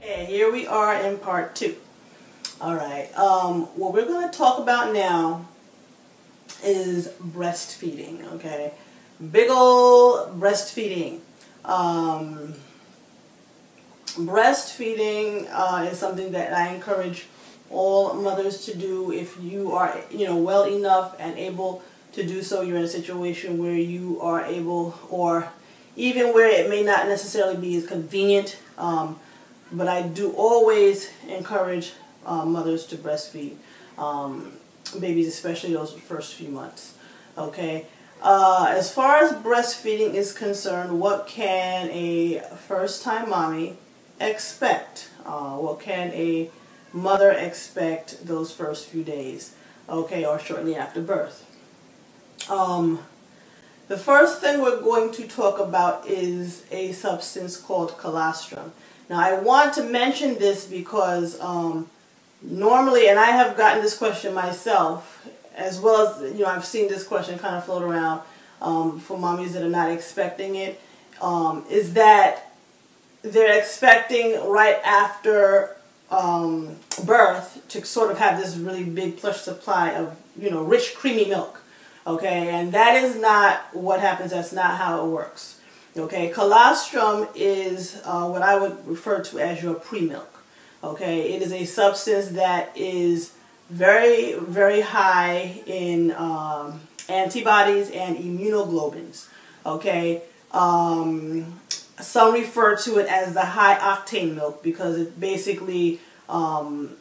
Okay, here we are in part 2. Alright, what we're going to talk about now is breastfeeding, okay? Big ol' breastfeeding. Breastfeeding is something that I encourage all mothers to do if you are, well enough and able to do so. You're in a situation where you are able, or even where it may not necessarily be as convenient. But I do always encourage mothers to breastfeed babies, especially those first few months. Okay. As far as breastfeeding is concerned, what can a first-time mommy expect? What can a mother expect those first few days? Okay, or shortly after birth. The first thing we're going to talk about is a substance called colostrum. Now, I want to mention this because normally, and I have gotten this question myself, as well as, I've seen this question kind of float around for mommies that are not expecting it, is that they're expecting right after birth to sort of have this really big plush supply of, rich, creamy milk. Okay, and that is not what happens. That's not how it works. Okay, colostrum is what I would refer to as your pre-milk. Okay, it is a substance that is very, very high in antibodies and immunoglobulins. Okay, some refer to it as the high octane milk because it basically coats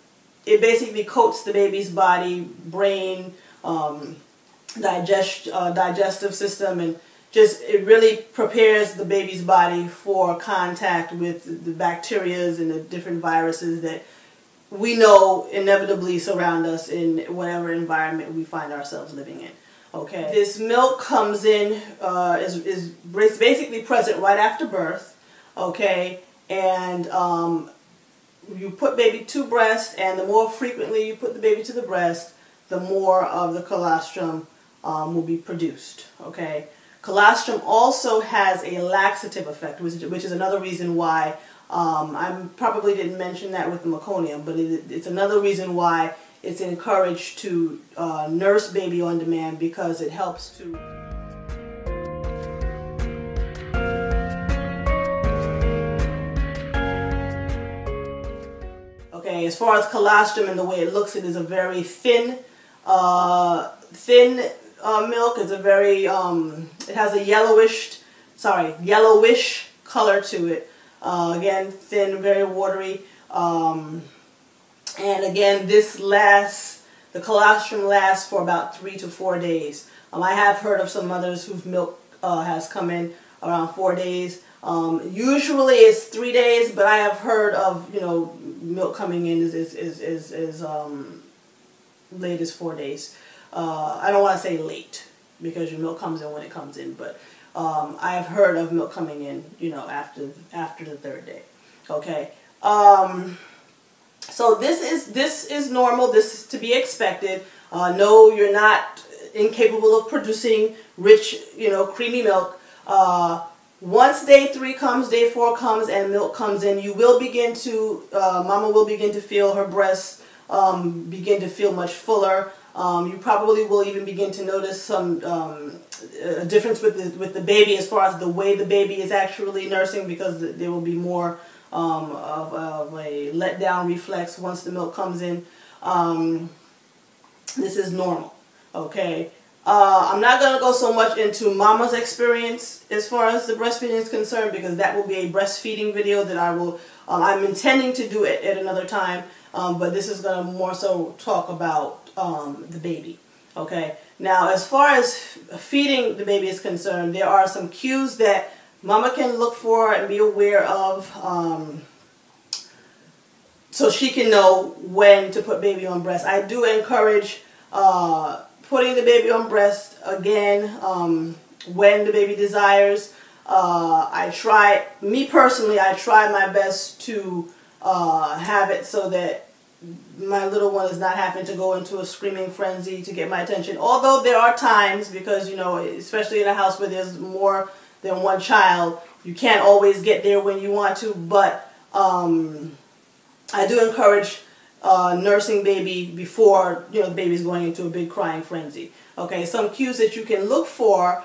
the baby's body, brain, digestive system, and it really prepares the baby's body for contact with the bacterias and the different viruses that we know inevitably surround us in whatever environment we find ourselves living in. Okay, this milk comes in, is basically present right after birth. Okay, and you put baby to breast, and the more frequently you put the baby to the breast, the more of the colostrum will be produced. Okay. Colostrum also has a laxative effect, which is another reason why, I probably didn't mention that with the meconium, but it's another reason why it's encouraged to nurse baby on demand, because it helps to... Okay, as far as colostrum and the way it looks, it is a very thin milk. It's a very, it has a yellowish color to it. Again, thin, very watery. And again, the colostrum lasts for about 3 to 4 days. I have heard of some mothers whose milk has come in around 4 days. Usually it's 3 days, but I have heard of, milk coming in as late as 4 days. I don't want to say late, because your milk comes in when it comes in, but I have heard of milk coming in, after the 3rd day. Okay. So this is normal. This is to be expected. No, you're not incapable of producing rich, creamy milk. Once day 3 comes, day 4 comes, and milk comes in, you will begin to, mama will begin to feel her breasts begin to feel much fuller. You probably will even begin to notice some difference with the baby as far as the way the baby is actually nursing, because there will be more of a letdown reflex once the milk comes in. This is normal. Okay. I'm not going to go so much into mama's experience as far as the breastfeeding is concerned, because that will be a breastfeeding video that I'm intending to do it at another time. But this is going to more so talk about the baby. Okay. Now, as far as feeding the baby is concerned, there are some cues that mama can look for and be aware of, so she can know when to put baby on breast. I do encourage putting the baby on breast again when the baby desires. Me personally, I try my best to have it so that my little one is not having to go into a screaming frenzy to get my attention. Although there are times, because, especially in a house where there's more than one child, you can't always get there when you want to, but I do encourage nursing baby before, you know, the baby's going into a big crying frenzy. Okay, some cues that you can look for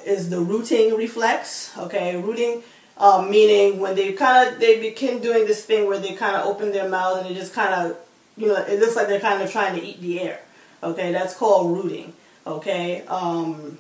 is the rooting reflex. Okay, rooting meaning when they begin doing this thing where they kind of open their mouth and they just kind of, you know, it looks like they're kind of trying to eat the air. Okay, that's called rooting. Okay, and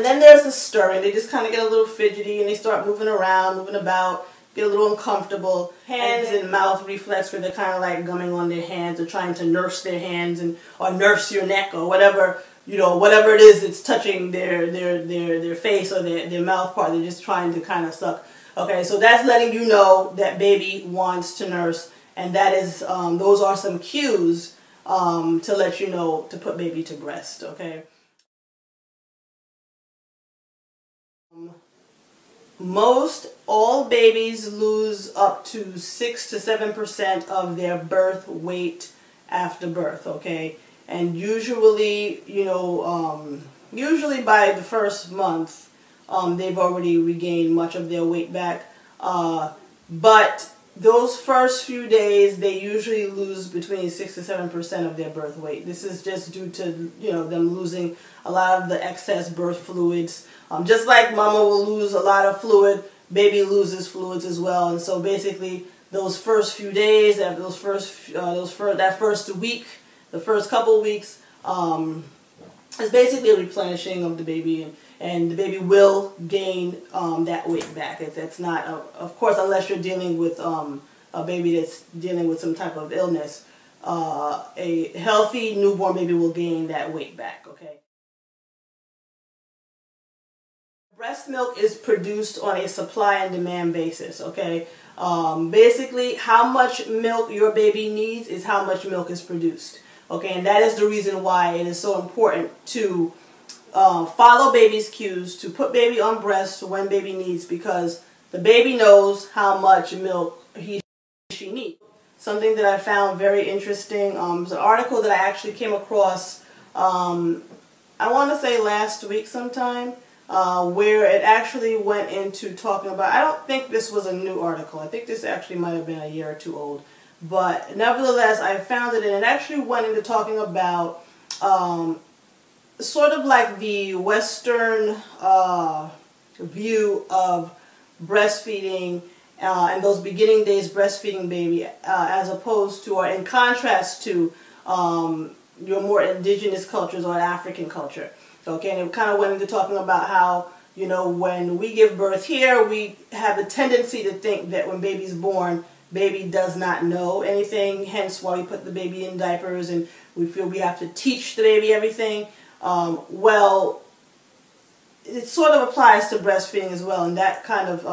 then there's the stirring. They just kind of get a little fidgety and they start moving around, moving about, get a little uncomfortable. Hands and mouth reflex where they're kind of like gumming on their hands or trying to nurse their hands or nurse your neck or whatever, you know, whatever it is that's touching their face or their mouth part. They're just trying to kind of suck. Okay, so that's letting you know that baby wants to nurse, and that is those are some cues to let you know to put baby to breast. Okay. Most all babies lose up to 6 to 7% of their birth weight after birth, okay? And usually, you know, usually by the first month, they've already regained much of their weight back. But those first few days, they usually lose between 6 to 7% of their birth weight. This is just due to, you know, them losing a lot of the excess birth fluids. Just like mama will lose a lot of fluid, baby loses fluids as well. And so basically, those first few days, after that first week, the first couple weeks, is basically a replenishing of the baby, and the baby will gain that weight back. If that's not, of course, unless you're dealing with a baby that's dealing with some type of illness, a healthy newborn baby will gain that weight back. Okay. Breast milk is produced on a supply and demand basis, okay? Basically, how much milk your baby needs is how much milk is produced, okay? And that is the reason why it is so important to follow baby's cues, to put baby on breast when baby needs, because the baby knows how much milk she needs. Something that I found very interesting is an article that I actually came across, I want to say last week sometime, where it actually went into talking about, I don't think this was a new article, I think this actually might have been a year or two old, but nevertheless I found it, and it actually went into talking about sort of like the Western view of breastfeeding and those beginning days breastfeeding baby as opposed to, or in contrast to your more indigenous cultures or African culture. Okay, and it kind of went into talking about how, you know, when we give birth here, we have a tendency to think that when baby's born, baby does not know anything, hence why we put the baby in diapers and we feel we have to teach the baby everything. Well, it sort of applies to breastfeeding as well, and that kind of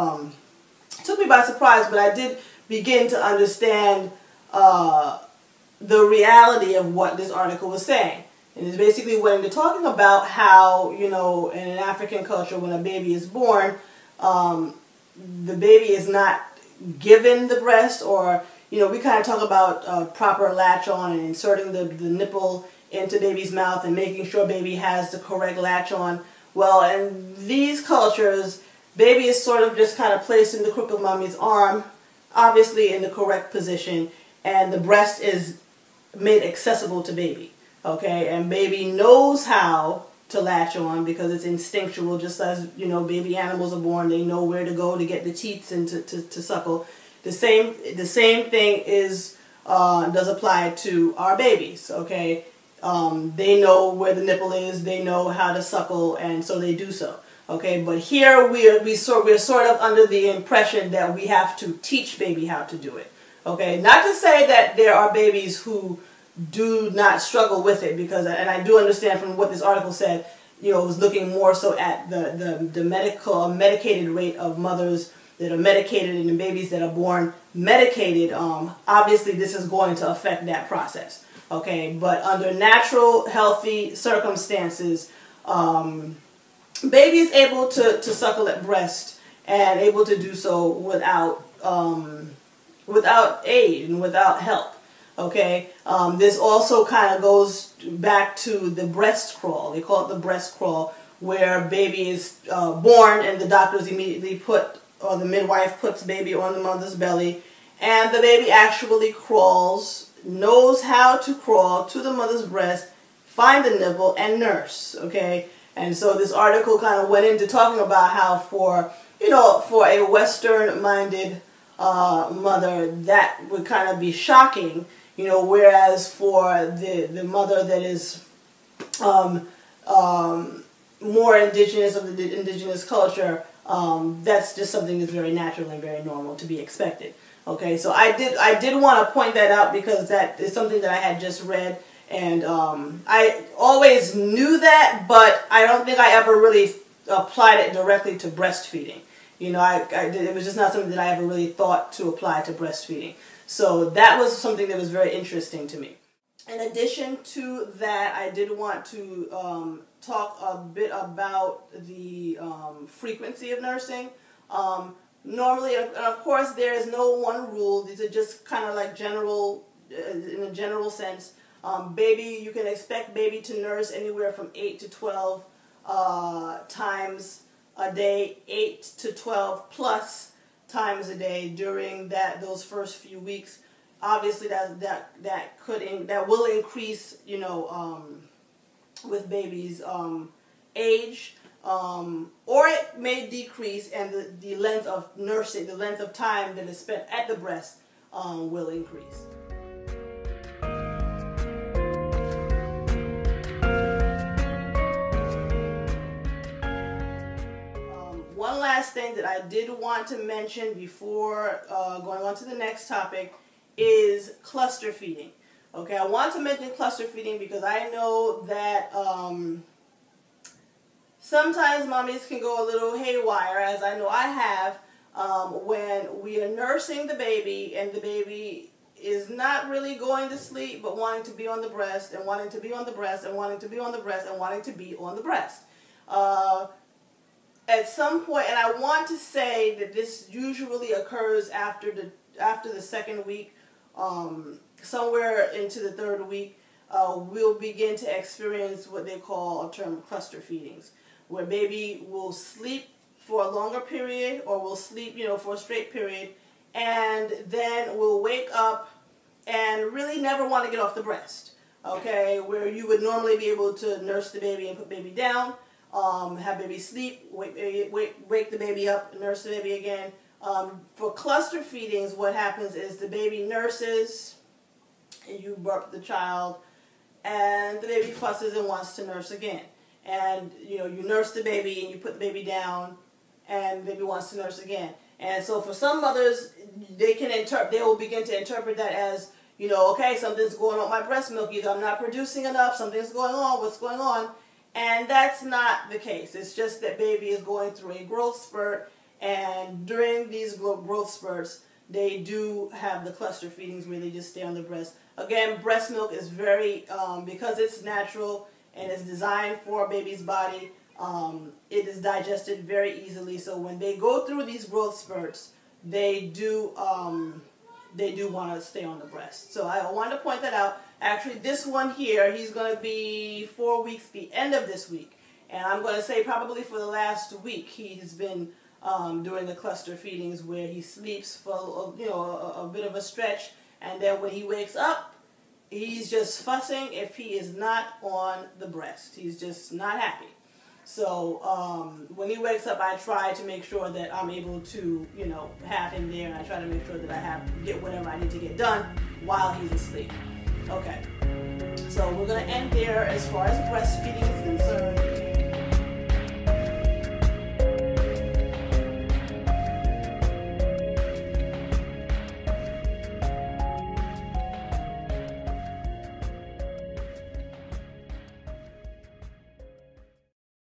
took me by surprise, but I did begin to understand the reality of what this article was saying. And it's basically went into talking about how, you know, in an African culture, when a baby is born, the baby is not given the breast, or, you know, we kind of talk about proper latch on and inserting the nipple into baby's mouth and making sure baby has the correct latch on. Well, in these cultures, baby is sort of just kind of placed in the crook of mommy's arm, obviously in the correct position, and the breast is made accessible to baby. Okay, and baby knows how to latch on because it's instinctual, just as, you know, baby animals are born, they know where to go to get the teats and to suckle. The same thing is does apply to our babies, okay? They know where the nipple is, they know how to suckle, and so they do so. Okay, but here we're sort of under the impression that we have to teach baby how to do it. Okay, not to say that there are babies who do not struggle with it, because, and I do understand from what this article said, you know, it was looking more so at the medicated rate of mothers that are medicated and the babies that are born medicated. Obviously this is going to affect that process. Okay, but under natural, healthy circumstances, baby is able to suckle at breast and able to do so without aid and without help. Okay, this also kind of goes back to the breast crawl. They call it the breast crawl, where baby is born and the doctors immediately put, or the midwife puts baby on the mother's belly, and the baby actually crawls, knows how to crawl to the mother's breast, find the nipple, and nurse, okay? And so this article kind of went into talking about how for a Western-minded mother, that would kind of be shocking, whereas for the mother that is more indigenous of the indigenous culture, that's just something that's very natural and very normal to be expected. Okay, so I did want to point that out because that is something that I had just read, and I always knew that, but I don't think I ever really applied it directly to breastfeeding. It was just not something that I ever really thought to apply to breastfeeding. So that was something that was very interesting to me. In addition to that, I did want to talk a bit about the frequency of nursing. Normally, and of course, there is no one rule. These are just kind of like general, in a general sense. You can expect baby to nurse anywhere from 8 to 12 times a day, 8 to 12 plus times a day during those first few weeks. Obviously, that will increase, with baby's age, or it may decrease, and the length of nursing, the length of time that is spent at the breast, will increase. One last thing that I did want to mention before going on to the next topic is cluster feeding. Okay, I want to mention cluster feeding because I know that sometimes mommies can go a little haywire, as I know I have, when we are nursing the baby and the baby is not really going to sleep but wanting to be on the breast and wanting to be on the breast and wanting to be on the breast and wanting to be on the breast. At some point, and I want to say that this usually occurs after the second week, somewhere into the third week, we'll begin to experience what they call a term cluster feedings, where baby will sleep for a longer period or will sleep, for a straight period, and then will wake up and really never want to get off the breast. Okay, where you would normally be able to nurse the baby and put baby down, have baby sleep, wake the baby up, nurse the baby again. For cluster feedings, what happens is the baby nurses, and you burp the child, and the baby fusses and wants to nurse again. And you nurse the baby and you put the baby down, and the baby wants to nurse again. And so for some mothers, they will begin to interpret that as, okay, something's going on with my breast milk. Either I'm not producing enough, something's going on, what's going on? And that's not the case. It's just that baby is going through a growth spurt, and during these growth spurts, they do have the cluster feedings where they just stay on the breast. Again, breast milk is very, because it's natural and it's designed for a baby's body, it is digested very easily. So when they go through these growth spurts, they do want to stay on the breast. So I wanted to point that out. Actually, this one here, he's going to be 4 weeks the end of this week. And I'm going to say probably for the last week, he's been doing the cluster feedings where he sleeps for a bit of a stretch, and then when he wakes up, he's just fussing if he is not on the breast. He's just not happy. So when he wakes up, I try to make sure that I'm able to have him there, and I try to make sure that I get whatever I need to get done while he's asleep. Okay, so we're going to end there as far as breastfeeding is concerned.